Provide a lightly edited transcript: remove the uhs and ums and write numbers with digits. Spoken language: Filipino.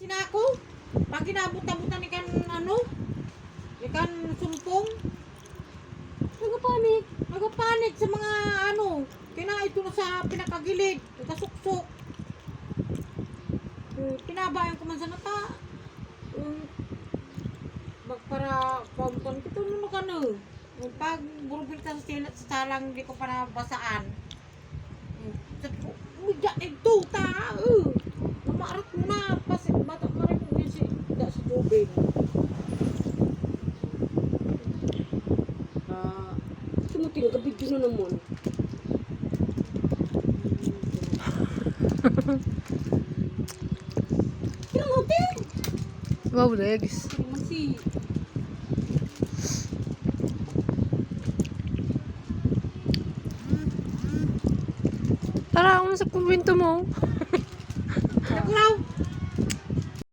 Sinako, pag ginabot-abutan ikan ano, ikan sumpong, nagapanik sa mga ano, ito na sa pinakagilid, nagkasuksok. Pinabayan ko man sa nata. Para pabutan ko ito nung ano. Pag burubil ka sa salang, hindi ko pa nabasaan. Sabi ko, umiga ito, Namarat mo na, bata ka rin mo sa tubig. Sumuting kabidyo na naman. Yung hotel! Wow, Regs. Masih. Tara, ako na sa kuwento mo.